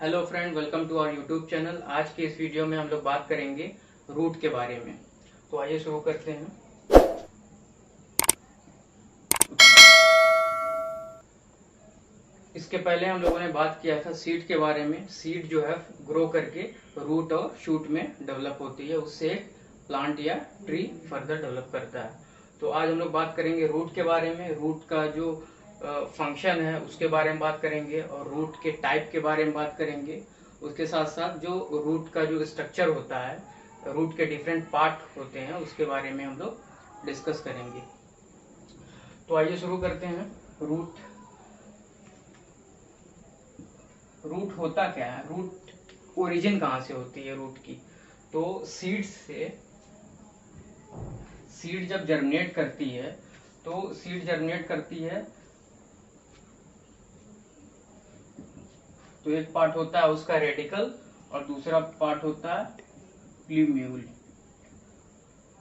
Hello friend, welcome to our YouTube channel. आज के इस वीडियो में हम लोग बात करेंगे रूट के बारे में। तो आइए शुरू करते हैं। इसके पहले हम लोगों ने बात किया था सीड के बारे में। सीड जो है ग्रो करके रूट और शूट में डेवलप होती है, उससे एक प्लांट या ट्री फर्दर डेवलप करता है। तो आज हम लोग बात करेंगे रूट के बारे में। रूट का जो फंक्शन है उसके बारे में बात करेंगे और रूट के टाइप के बारे में बात करेंगे। उसके साथ साथ जो रूट का जो स्ट्रक्चर होता है, रूट के डिफरेंट पार्ट होते हैं, उसके बारे में हम लोग डिस्कस करेंगे। तो आइए शुरू करते हैं। रूट रूट होता क्या है, रूट ओरिजिन कहाँ से होती है रूट की। तो सीड से, सीड जब जर्मिनेट करती है तो सीड जर्मिनेट करती है तो एक पार्ट होता है उसका रेडिकल और दूसरा पार्ट होता है प्ल्यूम्यूल।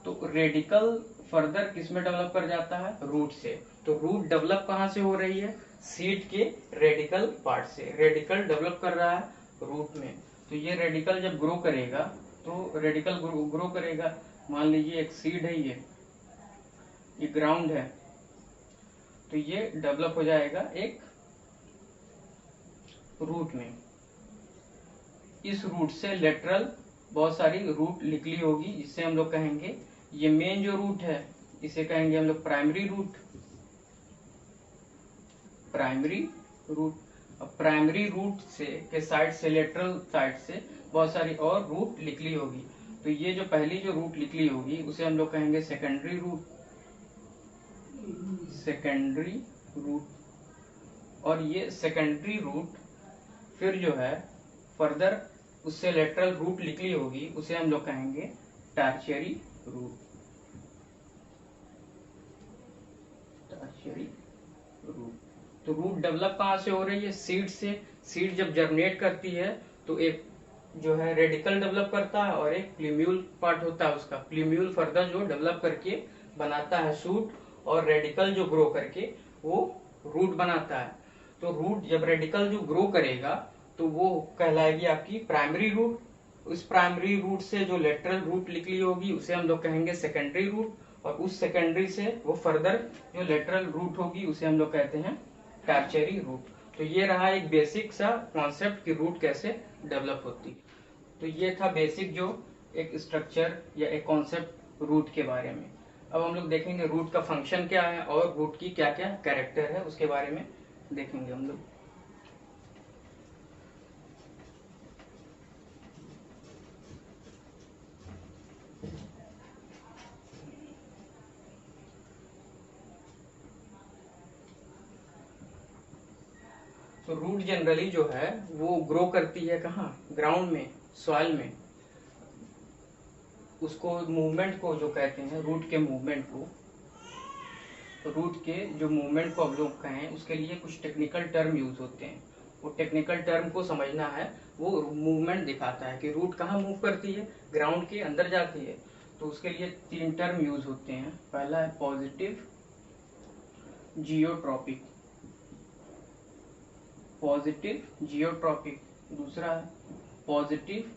तो रेडिकल फर्दर किस में डेवलप कर जाता है, रूट से। तो रूट डेवलप कहाँ से हो रही है, सीड के रेडिकल पार्ट से। रेडिकल डेवलप कर रहा है रूट में। तो ये रेडिकल जब ग्रो करेगा तो रेडिकल ग्रो करेगा। मान लीजिए एक सीड है, ये ग्राउंड है, तो ये डेवलप हो जाएगा एक रूट में। इस रूट से लेटरल बहुत सारी रूट निकली होगी, जिससे हम लोग कहेंगे ये मेन जो रूट है इसे कहेंगे हम लोग प्राइमरी रूट। Primary root. अब प्राइमरी रूट से के साइड से, लेटरल साइड से बहुत सारी और रूट निकली होगी। तो ये जो पहली जो रूट निकली होगी उसे हम लोग कहेंगे सेकेंडरी रूट। Secondary root. और ये सेकेंडरी रूट फिर जो है फर्दर उससे लेटरल रूट निकली होगी, उसे हम लोग कहेंगे टर्शियरी रूट। Tertiary root. तो रूट डेवलप कहाँ से हो रही है, सीड से। सीड जब जर्मिनेट करती है तो एक जो है रेडिकल डेवलप करता है और एक प्ल्यूम्यूल पार्ट होता है उसका। प्ल्यूम्यूल फर्दर जो डेवलप करके बनाता है शूट, और रेडिकल जो ग्रो करके वो रूट बनाता है। तो रूट जब रेडिकल जो ग्रो करेगा तो वो कहलाएगी आपकी प्राइमरी रूट। उस प्राइमरी रूट से जो लेटरल रूट निकली होगी उसे हम लोग कहेंगे सेकेंडरी रूट, और उस सेकेंडरी से वो फर्दर जो लेटरल रूट होगी उसे हम लोग कहते हैं टर्शियरी रूट। तो ये रहा एक बेसिक सा कॉन्सेप्ट कि रूट कैसे डेवलप होती है। तो ये था बेसिक जो एक स्ट्रक्चर या एक कॉन्सेप्ट रूट के बारे में। अब हम लोग देखेंगे रूट का फंक्शन क्या है और रूट की क्या क्या कैरेक्टर है, उसके बारे में देखेंगे हम लोग। तो रूट जनरली जो है वो ग्रो करती है कहाँ, ग्राउंड में, सॉइल में। उसको मूवमेंट को जो कहते हैं, रूट के मूवमेंट को, रूट के जो मूवमेंट को हम लोग कहें उसके लिए कुछ टेक्निकल टर्म यूज होते हैं। वो टेक्निकल टर्म को समझना है। वो मूवमेंट दिखाता है कि रूट कहाँ मूव करती है, ग्राउंड के अंदर जाती है। तो उसके लिए 3 टर्म यूज होते हैं। पहला है पॉजिटिव जियोट्रॉपिक। Positive geotropic. दूसरा है पॉजिटिव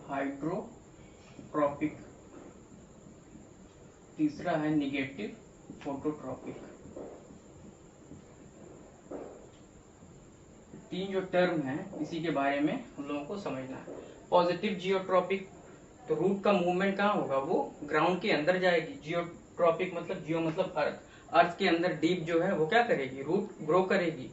हाइड्रोट्रॉपिक। तीसरा है निगेटिव फोटोट्रॉपिक। 3 जो टर्म है इसी के बारे में हम लोगों को समझना है। पॉजिटिव जियोट्रॉपिक, तो रूट का मूवमेंट कहाँ होगा, वो ग्राउंड के अंदर जाएगी। जियोट्रॉपिक मतलब, जियो मतलब अर्थ, अर्थ के अंदर डीप जो है वो क्या करेगी, रूट ग्रो करेगी।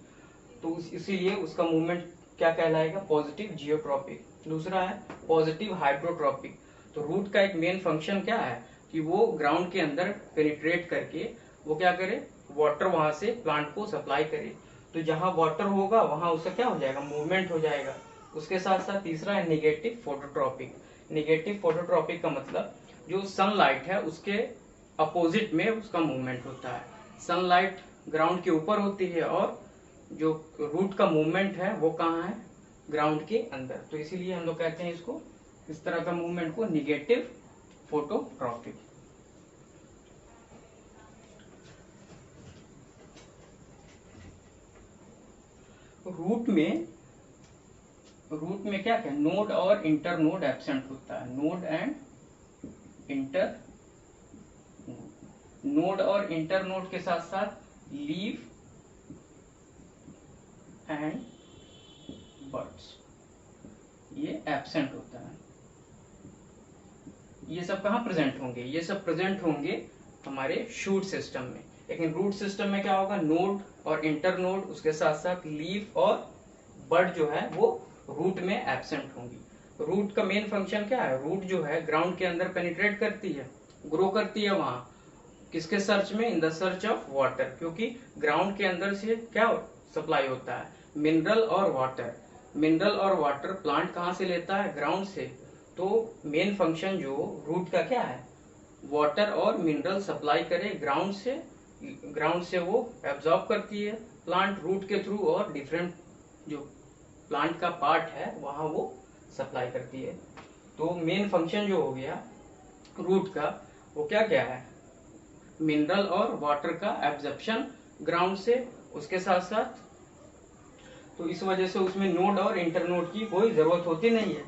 तो इसीलिए उसका मूवमेंट क्या कहलाएगा, पॉजिटिव जियोट्रॉपिक। दूसरा है पॉजिटिव हाइड्रोट्रॉपिक। तो रूट का एक मेन फंक्शन क्या है कि वो ग्राउंड के अंदर पेनिट्रेट करके वो क्या करे, वाटर वहां से प्लांट को सप्लाई करे। तो जहां वाटर होगा वहां उसका क्या हो जाएगा, मूवमेंट हो जाएगा। उसके साथ साथ तीसरा है निगेटिव फोटोट्रॉपिक। निगेटिव फोटोट्रॉपिक का मतलब जो सनलाइट है उसके अपोजिट में उसका मूवमेंट होता है। सनलाइट ग्राउंड के ऊपर होती है और जो रूट का मूवमेंट है वो कहाँ है, ग्राउंड के अंदर। तो इसीलिए हम लोग कहते हैं इसको, इस तरह का मूवमेंट को, निगेटिव फोटोट्रॉपिक। रूट में रूट में क्या क्या नोड और इंटर नोड एब्सेंट होता है, नोड एंड इंटर नोड और इंटर नोड के साथ साथ लीफ एंड बर्ड्स ये एब्सेंट होता है। ये सब कहाँ प्रेजेंट होंगे, ये सब प्रेजेंट होंगे हमारे शूट सिस्टम में। लेकिन रूट सिस्टम में क्या होगा, नोड और इंटर नोड उसके साथ साथ लीफ और बर्ड जो है वो रूट में एब्सेंट होंगी। रूट का मेन फंक्शन क्या है, रूट जो है ग्राउंड के अंदर पेनिट्रेट करती है, ग्रो करती है वहां किसके सर्च में, in the search of water, क्योंकि ग्राउंड के अंदर से क्या सप्लाई होता है, मिनरल और वाटर। मिनरल और वाटर प्लांट कहाँ से लेता है, ग्राउंड से। तो मेन फंक्शन जो रूट का क्या है, वाटर और मिनरल सप्लाई करे ग्राउंड से, ग्राउंड से वो एब्जॉर्ब करती है प्लांट रूट के थ्रू, और डिफरेंट जो प्लांट का पार्ट है वहां वो सप्लाई करती है। तो मेन फंक्शन जो हो गया रूट का वो क्या क्या है, मिनरल और वाटर का एब्जॉर्प्शन ग्राउंड से, उसके साथ साथ तो इस वजह से उसमें नोड और इंटरनोड की कोई जरूरत होती नहीं है,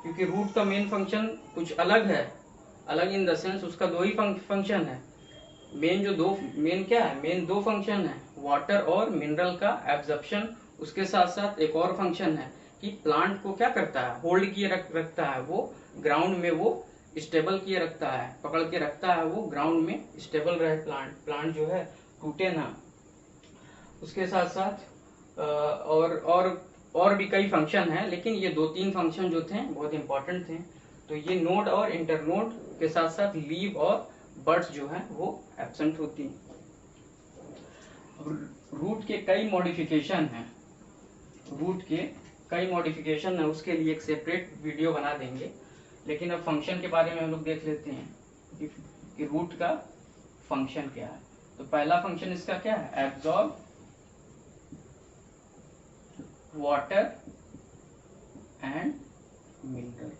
क्योंकि रूट का मेन फंक्शन कुछ अलग है, अलग इन द सेंस उसका दो ही फंक्शन है। मेन क्या है, मेन दो फंक्शन है, वाटर और मिनरल का एब्जॉर्प्शन, उसके साथ साथ एक और फंक्शन है कि प्लांट को क्या करता है, होल्ड किए रखता है, वो ग्राउंड में वो स्टेबल किए रखता है, पकड़ के रखता है, वो ग्राउंड में स्टेबल रहे प्लांट जो है टूटे ना। उसके साथ साथ और भी कई फंक्शन हैं, लेकिन ये दो तीन फंक्शन जो थे बहुत इंपॉर्टेंट थे। तो ये नोड और इंटरनोड के साथ साथ लीव और बर्ड्स जो है वो एब्सेंट होती हैं। रूट के कई मॉडिफिकेशन हैं, रूट के कई मॉडिफिकेशन है, उसके लिए एक सेपरेट वीडियो बना देंगे। लेकिन अब फंक्शन के बारे में हम लोग देख लेते हैं कि रूट का फंक्शन क्या है। तो पहला फंक्शन इसका क्या है, absorb water and mineral.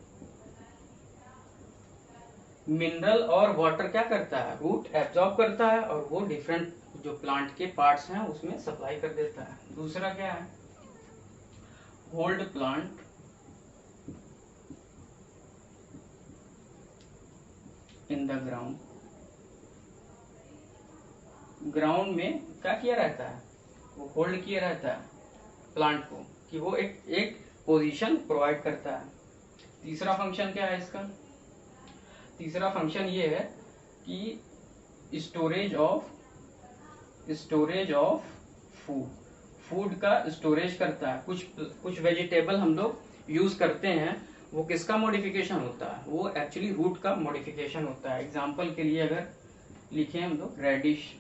Mineral और वाटर क्या करता है, रूट एब्जॉर्ब करता है और वो डिफरेंट जो प्लांट के पार्ट्स हैं उसमें सप्लाई कर देता है। दूसरा क्या है, hold plant in the ground. Ground में क्या किया रहता है, वो होल्ड किया रहता है प्लांट को, कि वो एक पोजीशन प्रोवाइड करता है। तीसरा फंक्शन क्या है इसका, तीसरा फंक्शन ये है कि स्टोरेज ऑफ फूड का स्टोरेज करता है। कुछ वेजिटेबल हम लोग यूज करते हैं, वो किसका मॉडिफिकेशन होता है, वो एक्चुअली रूट का मॉडिफिकेशन होता है। एग्जांपल के लिए अगर लिखे हम लोग रेडिश,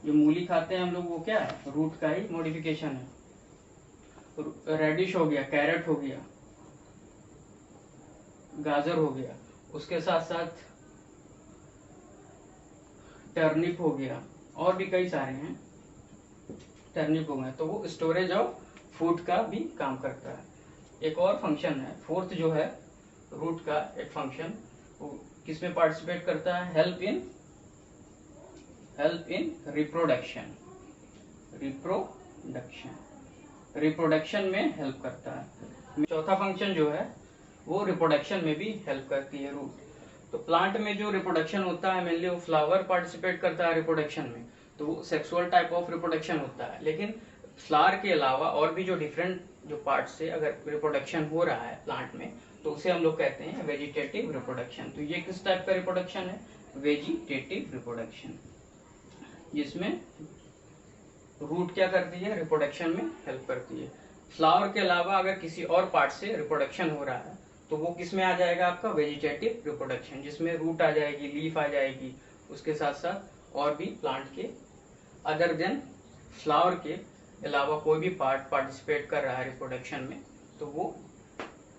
जो मूली खाते हैं हम लोग, वो क्या है, रूट का ही मॉडिफिकेशन है। रेडिश हो गया, कैरेट हो गया, गाजर हो गया, उसके साथ साथ टर्निप हो गया, और भी कई सारे हैं, टर्निप हो गए। तो वो स्टोरेज ऑफ फूड का भी काम करता है। एक और फंक्शन है, फोर्थ जो है रूट का एक फंक्शन, वो किसमें पार्टिसिपेट करता है, हेल्प इन रिप्रोडक्शन रिप्रोडक्शन में हेल्प करता है। चौथा फंक्शन जो है वो रिप्रोडक्शन में भी हेल्प करती है रूट। तो प्लांट में जो रिप्रोडक्शन होता है मेनली वो फ्लावर पार्टिसिपेट करता है रिप्रोडक्शन में, तो वो सेक्सुअल टाइप ऑफ रिप्रोडक्शन होता है। लेकिन फ्लावर के अलावा और भी जो डिफरेंट जो पार्ट से अगर रिप्रोडक्शन हो रहा है प्लांट में, तो उसे हम लोग कहते हैं वेजिटेटिव रिप्रोडक्शन। तो ये किस टाइप का रिप्रोडक्शन है, वेजिटेटिव रिप्रोडक्शन, जिसमें रूट क्या करती है, रिप्रोडक्शन में हेल्प करती है। फ्लावर के अलावा अगर किसी और पार्ट से रिप्रोडक्शन हो रहा है तो वो किस में आ जाएगा, आपका वेजिटेटिव रिप्रोडक्शन, जिसमें रूट आ जाएगी, लीफ आ जाएगी, उसके साथ साथ और भी प्लांट के अदर देन फ्लावर के अलावा कोई भी पार्ट पार्टिसिपेट कर रहा है रिप्रोडक्शन में, तो वो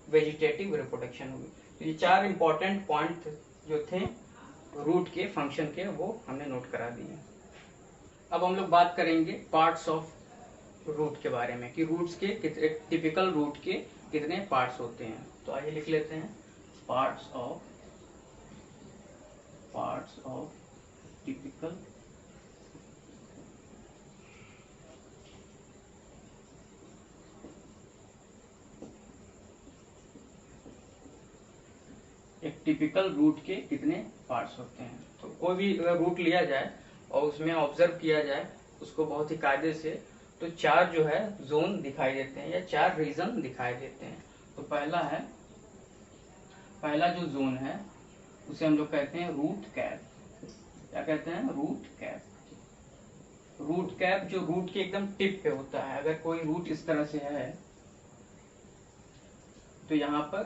वेजिटेटिव रिप्रोडक्शन होगी। तो ये चार इंपॉर्टेंट पॉइंट जो थे रूट के फंक्शन के, वो हमने नोट करा दिए। अब हम लोग बात करेंगे पार्ट्स ऑफ रूट के बारे में, कि रूट्स के टिपिकल रूट के कितने पार्ट्स होते हैं। तो आइए लिख लेते हैं, पार्ट्स ऑफ टिपिकल एक टिपिकल रूट के कितने पार्ट्स होते हैं। तो कोई भी अगर रूट लिया जाए और उसमें ऑब्जर्व किया जाए उसको बहुत ही कायदे से, तो चार जो है जोन दिखाई देते हैं या चार रीजन दिखाई देते हैं। तो पहला जो जोन है उसे हम लोग कहते हैं रूट कैप। क्या कहते हैं? Root cap. रूट कैप जो रूट के एकदम टिप पे होता है। अगर कोई रूट इस तरह से है तो यहाँ पर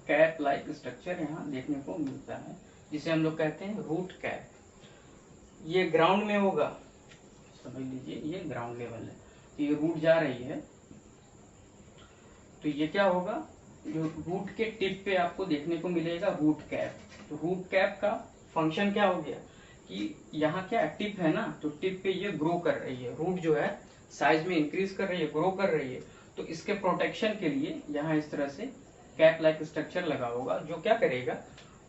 कैप लाइक स्ट्रक्चर यहाँ देखने को मिलता है, जिसे हम लोग कहते हैं रूट कैप। ये ग्राउंड में होगा, समझ लीजिए ये ग्राउंड लेवल है, तो ये रूट जा रही है, तो ये क्या होगा, जो रूट के टिप पे आपको देखने को मिलेगा रूट कैप। तो रूट कैप का फंक्शन क्या हो गया कि यहाँ क्या टिप है ना, तो टिप पे ये ग्रो कर रही है, रूट जो है साइज में इंक्रीज कर रही है, ग्रो कर रही है। तो इसके प्रोटेक्शन के लिए यहाँ इस तरह से कैप लाइक स्ट्रक्चर लगा होगा, जो क्या करेगा,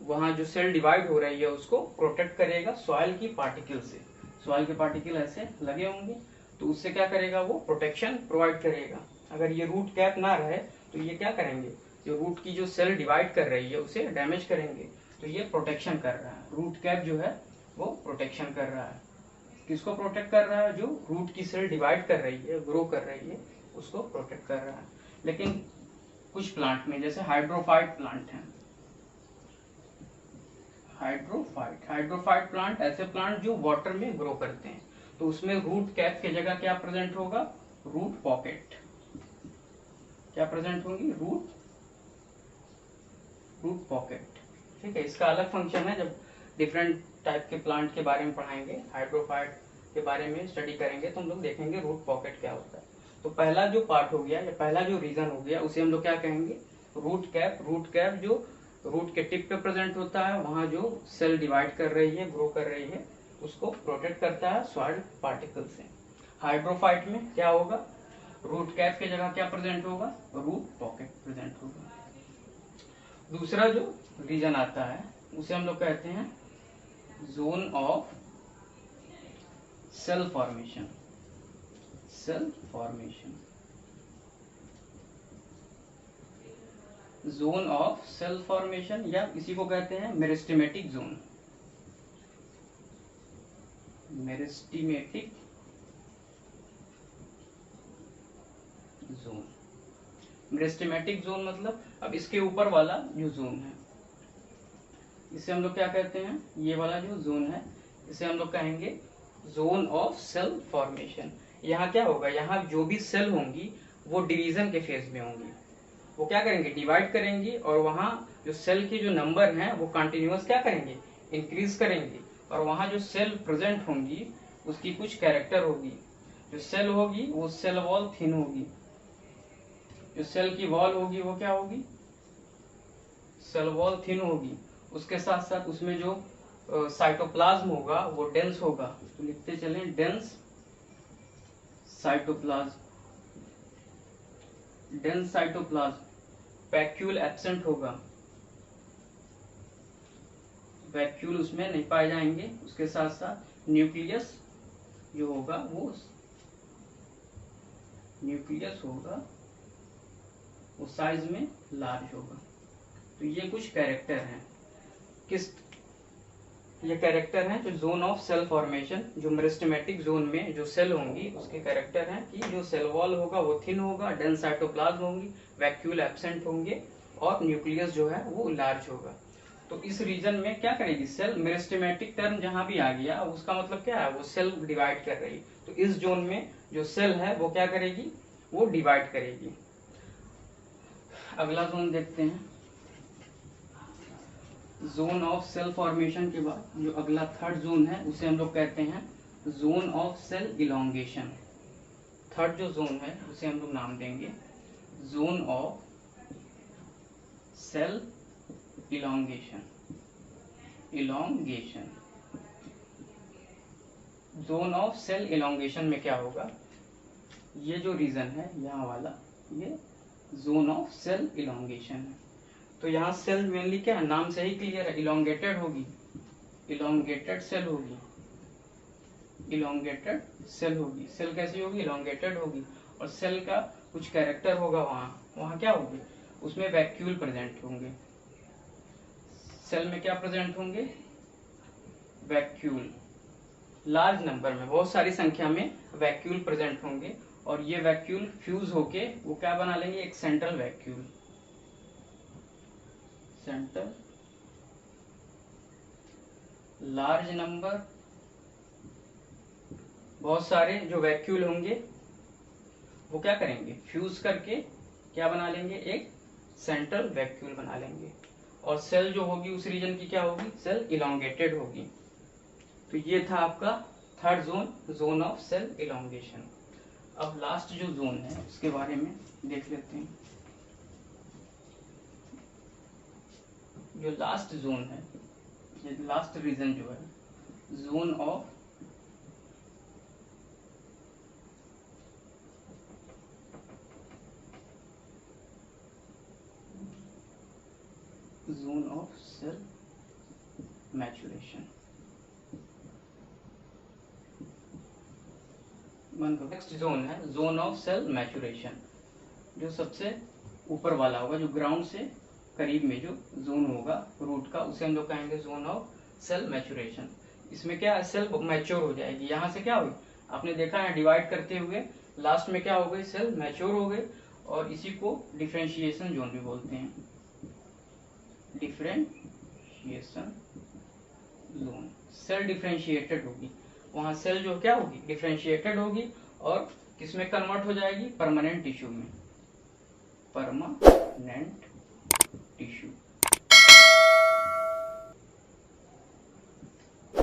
वहां जो सेल डिवाइड हो रही है उसको प्रोटेक्ट करेगा सॉइल की पार्टिकल से। सॉइल के पार्टिकल ऐसे लगे होंगे तो उससे क्या करेगा, वो प्रोटेक्शन प्रोवाइड करेगा। अगर ये रूट कैप ना रहे तो ये क्या करेंगे, जो रूट की जो सेल डिवाइड कर रही है उसे डैमेज करेंगे। तो ये प्रोटेक्शन कर रहा है, रूट कैप जो है वो प्रोटेक्शन कर रहा है। किसको प्रोटेक्ट कर रहा है? जो रूट की सेल डिवाइड कर रही है, ग्रो कर रही है, उसको प्रोटेक्ट कर रहा है। लेकिन कुछ प्लांट में, जैसे हाइड्रोफाइट प्लांट है, हाइड्रोफाइट प्लांट ऐसे प्लांट जो वाटर में ग्रो करते हैं, तो उसमें रूट कैप की जगह क्या प्रेजेंट होगा, रूट पॉकेट। क्या प्रेजेंट होंगी, रूट पॉकेट। ठीक है, इसका अलग फंक्शन है, जब डिफरेंट टाइप के प्लांट के बारे में पढ़ाएंगे, हाइड्रोफाइट के बारे में स्टडी करेंगे, तो हम लोग देखेंगे रूट पॉकेट क्या होता है। तो पहला जो पार्ट हो गया या पहला जो रीजन हो गया उसे हम लोग क्या कहेंगे, रूट कैप। रूट कैप जो रूट के टिप पे प्रेजेंट होता है, वहां जो सेल डिवाइड कर रही है, ग्रो कर रही है, उसको प्रोटेक्ट करता है सॉइल पार्टिकल से। हाइड्रोफाइट में क्या होगा, रूट कैप की जगह क्या प्रेजेंट होगा, रूट पॉकेट प्रेजेंट होगा। दूसरा जो रीजन आता है उसे हम लोग कहते हैं zone of cell formation. Cell formation, zone of cell formation, या इसी को कहते हैं meristematic zone. Meristematic zone, meristematic zone मतलब अब इसके ऊपर वाला जो जोन है इसे हम लोग क्या कहते हैं, ये वाला जो जोन है इसे हम लोग कहेंगे जोन ऑफ सेल फॉर्मेशन। यहाँ क्या होगा, यहाँ जो भी सेल होंगी वो डिवीजन के फेज में होंगी, वो क्या करेंगे, डिवाइड करेंगी, और वहाँ जो सेल के जो नंबर हैं वो कंटिन्यूअस क्या करेंगे, इंक्रीज करेंगे। और वहाँ जो सेल प्रेजेंट होंगी उसकी कुछ कैरेक्टर होगी। जो सेल होगी वो सेल वॉल थिन होगी, जो सेल की वॉल होगी वो क्या होगी, सेल वॉल थिन होगी। उसके साथ साथ उसमें जो साइटोप्लाज्म होगा वो डेंस होगा। तो लिखते चलें, dense cytoplasm, dense cytoplasm. Vacuole absent होगा, वैक्यूल उसमें नहीं पाए जाएंगे। उसके साथ साथ न्यूक्लियस जो होगा वो न्यूक्लियस होगा वो साइज में लार्ज होगा। तो ये कुछ कैरेक्टर हैं, किस ये कैरेक्टर हैं जो जोन ऑफ सेल फॉर्मेशन, जो मेरिस्टेमेटिक जोन में जो सेल होंगी उसके कैरेक्टर हैं कि जो सेल वॉल होगा वो थिन होगा, डेंस साइटोप्लाज्म होंगी, वैक्यूल एब्सेंट होंगे, और न्यूक्लियस जो है वो लार्ज होगा। तो इस रीजन में क्या करेगी सेल, मेरिस्टेमेटिक टर्म जहां भी आ गया उसका मतलब क्या है, वो सेल डिवाइड कर रही है। तो इस जोन में जो सेल है वो क्या करेगी, वो डिवाइड करेगी। अगला जोन देखते हैं, जोन ऑफ सेल फॉर्मेशन के बाद जो अगला थर्ड जोन है उसे हम लोग कहते हैं zone of cell elongation. Third जो जोन है उसे हम लोग नाम देंगे zone of cell elongation. Elongation, zone of cell elongation में क्या होगा, ये जो रीजन है यहाँ वाला, ये जोन ऑफ सेल इलोंगेशन है। तो यहाँ सेल मेनली क्या है, नाम से ही क्लियर है, इलोंगेटेड होगी, इलोंगेटेड सेल होगी, इलोंगेटेड सेल होगी। सेल कैसी होगी, इलोंगेटेड होगी, और सेल का कुछ कैरेक्टर होगा, वहाँ क्या होगी, उसमें वैक्यूल प्रेजेंट होंगे, सेल में क्या प्रेजेंट होंगे, वैक्यूल, लार्ज नंबर में, बहुत सारी संख्या में वैक्यूल प्रेजेंट होंगे और ये वैक्यूल फ्यूज होके वो क्या बना लेंगे, एक central vacuole, central large number, बहुत सारे जो वैक्यूल होंगे वो क्या करेंगे, फ्यूज करके क्या बना लेंगे, एक सेंट्रल वैक्यूल बना लेंगे और सेल जो होगी उस रीजन की क्या होगी, सेल इलोंगेटेड होगी। तो ये था आपका third zone, zone of cell elongation. अब लास्ट जो जोन है उसके बारे में देख लेते हैं। जो लास्ट जोन है, ये लास्ट रीजन जो है, zone of cell maturation. Next zone है जोन ऑफ सेल मैचुरेशन, जो सबसे ऊपर वाला होगा, जो ग्राउंड से करीब में जो जोन होगा रूट का, उसे हम लोग कहेंगे जोन ऑफ सेल मैचुरेशन। इसमें क्या सेल मैच्योर हो जाएगी, यहाँ से क्या होगी, आपने देखा है डिवाइड करते हुए लास्ट में क्या हो गई, सेल मैच्योर हो गई और इसी को डिफरेंशिएशन जोन भी बोलते हैं, डिफरेंशिएशन जोन। सेल डिफरेंशिएटेड होगी, वहां सेल जो क्या होगी, डिफरेंशिएटेड होगी और किसमें कन्वर्ट हो जाएगी, परमानेंट टिश्यू में, परमानेंट टिश्यू।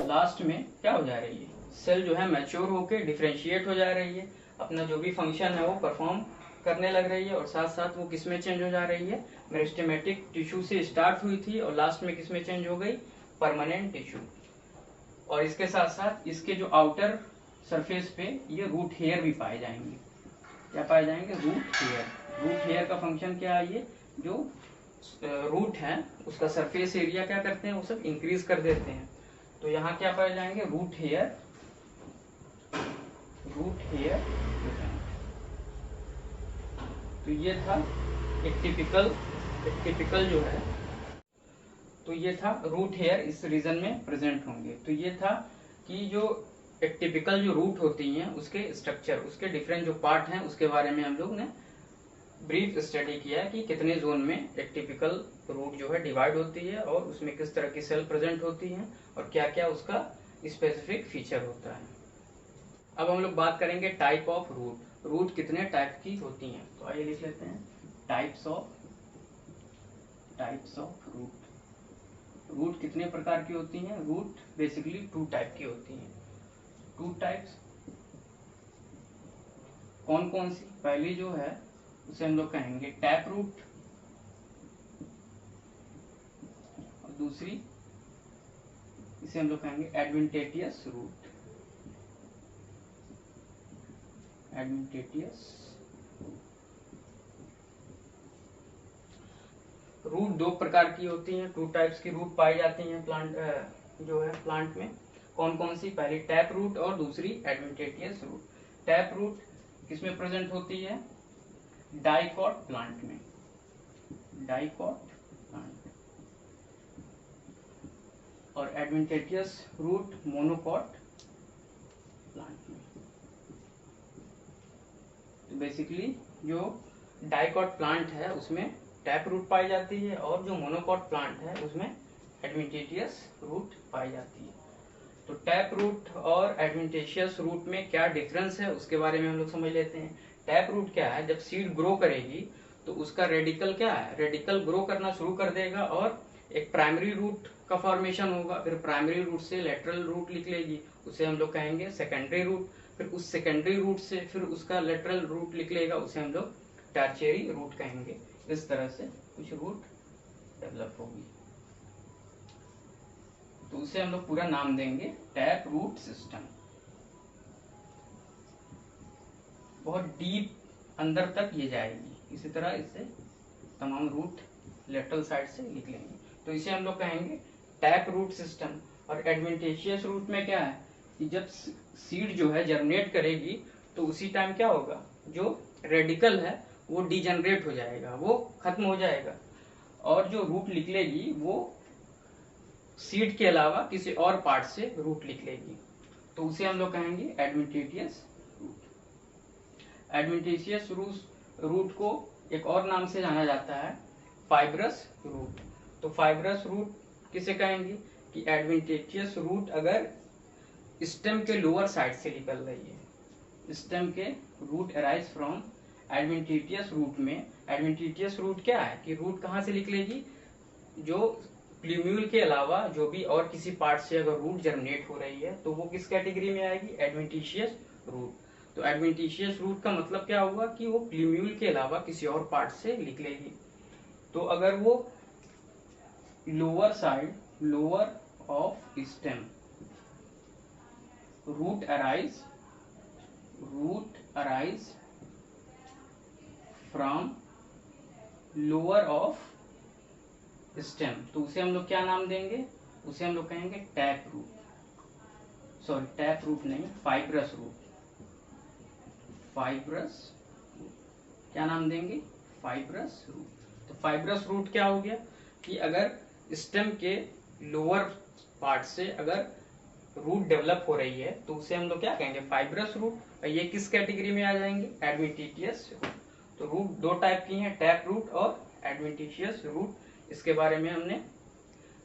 लास्ट में क्या हो जा रही है, सेल जो है मैच्योर होके डिफरेंशिएट हो जा रही है, अपना जो भी फंक्शन है वो परफॉर्म करने लग रही है और साथ साथ वो किसमें चेंज हो जा रही है, मेरिस्टेमेटिक टिश्यू से स्टार्ट हुई थी और लास्ट में किसमें चेंज हो गई, परमानेंट टिश्यू। और इसके साथ साथ इसके जो आउटर सरफेस पे ये रूट हेयर भी पाए जाएंगे, क्या पाए जाएंगे, रूट हेयर। रूट हेयर का फंक्शन क्या है, ये जो रूट है उसका सरफेस एरिया क्या करते हैं, वो सब इंक्रीज कर देते हैं। तो यहाँ क्या पाए जाएंगे, रूट हेयर, रूट हेयर। तो ये था एक टिपिकल जो है, तो ये था रूट हेयर इस रीजन में प्रेजेंट होंगे। तो ये था कि जो एक टिपिकल जो रूट होती हैं उसके स्ट्रक्चर, उसके डिफरेंट जो पार्ट हैं उसके बारे में हम लोग ने ब्रीफ स्टडी किया कि कितने जोन में एक टिपिकल रूट जो है डिवाइड होती है और उसमें किस तरह की सेल प्रेजेंट होती हैं और क्या क्या उसका स्पेसिफिक फीचर होता है। अब हम लोग बात करेंगे टाइप ऑफ रूट, रूट कितने टाइप की होती हैं। तो आइए लिख लेते हैं, टाइप्स ऑफ रूट। रूट कितने प्रकार की होती हैं, रूट बेसिकली 2 टाइप की होती हैं। 2 टाइप्स कौन कौन सी, पहली जो है उसे हम लोग कहेंगे टैप रूट और दूसरी इसे हम लोग कहेंगे एडवेंटेटियस रूट। एडवेंटेटियस रूट 2 प्रकार की होती हैं, 2 टाइप्स की रूट पाई जाती हैं प्लांट जो है प्लांट में। कौन कौन सी, पहली टैप रूट और दूसरी एडवेंटेटियस रूट। टैप रूट किसमें प्रेजेंट होती है, डाइकॉट प्लांट में, डाइकॉट प्लांट। और एडवेंटेटियस रूट मोनोकॉट प्लांट में। तो बेसिकली जो डाइकॉट प्लांट है उसमें टैप रूट पाई जाती है और जो मोनोकॉट प्लांट है उसमें एडवेंटेटियस रूट पाई जाती है। तो टैप रूट और एडवेंटेशियस रूट में क्या डिफरेंस है उसके बारे में हम लोग समझ लेते हैं। टैप रूट क्या है, जब सीड ग्रो करेगी तो उसका रेडिकल क्या है, रेडिकल ग्रो करना शुरू कर देगा और एक प्राइमरी रूट का फॉर्मेशन होगा, फिर प्राइमरी रूट से लेटरल रूट निकलेगी, उसे हम लोग कहेंगे सेकेंडरी रूट, फिर उस सेकेंडरी रूट से फिर उसका लेटरल रूट निकलेगा, उसे हम लोग टर्शियरी रूट कहेंगे। इस तरह से कुछ रूट डेवलप होगी, तो उसे हम लोग पूरा नाम देंगे टैप रूट सिस्टम। बहुत डीप अंदर तक ये जाएगी, इसी तरह इससे तमाम रूट लेटरल साइड से निकलेंगे, तो इसे हम लोग कहेंगे टैप रूट सिस्टम। और एडवेंटेशियस रूट में क्या है कि जब सीड जो है जर्मिनेट करेगी तो उसी टाइम क्या होगा, जो रेडिकल है वो डिजनरेट हो जाएगा, वो खत्म हो जाएगा और जो रूट निकलेगी वो सीड के अलावा किसी और पार्ट से रूट लिख लेगी, तो उसे हम लोग कहेंगे एडवेंटिशियस रूट। एडवेंटिशियस रूट को एक और नाम से जाना जाता है फाइब्रस रूट। तो फाइब्रस रूट किसे कहेंगे कि एडवेंटिशियस रूट अगर स्टेम के लोअर साइड से निकल रही है। स्टेम के root arise from adventitious root में। एडवेंटिशियस रूट क्या है कि रूट कहाँ से निकलेगी, जो प्ल्यूम्यूल के अलावा जो भी और किसी पार्ट से अगर रूट जर्मिनेट हो रही है तो वो किस कैटेगरी में आएगी, एडवेंटिशियस रूट। तो एडवेंटिशियस रूट का मतलब क्या हुआ कि वो प्ल्यूम्यूल के अलावा किसी और पार्ट से निकलेगी। तो अगर वो lower side, lower of stem, root arise from lower of stem, तो उसे हम लोग क्या नाम देंगे, उसे हम लोग कहेंगे tap root. Sorry tap root नहीं, फाइब्रस रूट। फाइब्रस क्या नाम देंगे, फाइब्रस रूट। तो फाइब्रस रूट क्या हो गया कि अगर स्टेम के लोअर पार्ट से अगर रूट डेवलप हो रही है तो उसे हम लोग क्या कहेंगे, फाइब्रस रूट। और ये किस कैटेगरी में आ जाएंगे, एडवेंटिशियस रूट। तो रूट दो टाइप की हैं, टैप रूट और एडवेंटिशियस रूट। इसके बारे में हमने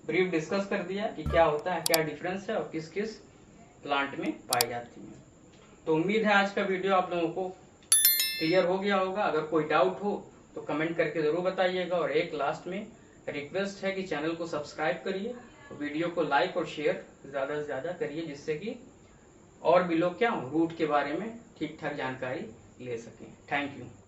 ब्रीफ डिस्कस कर दिया कि क्या होता है, क्या डिफरेंस है और किस किस प्लांट में पाई जाती है। तो उम्मीद है आज का वीडियो आप लोगों को क्लियर हो गया होगा। अगर कोई डाउट हो तो कमेंट करके जरूर बताइएगा। और एक लास्ट में रिक्वेस्ट है कि चैनल को सब्सक्राइब करिए, वीडियो को लाइक और शेयर ज्यादा से ज्यादा करिए, जिससे कि और भी लोग क्या रूट के बारे में ठीक ठाक जानकारी ले सकें। Thank you.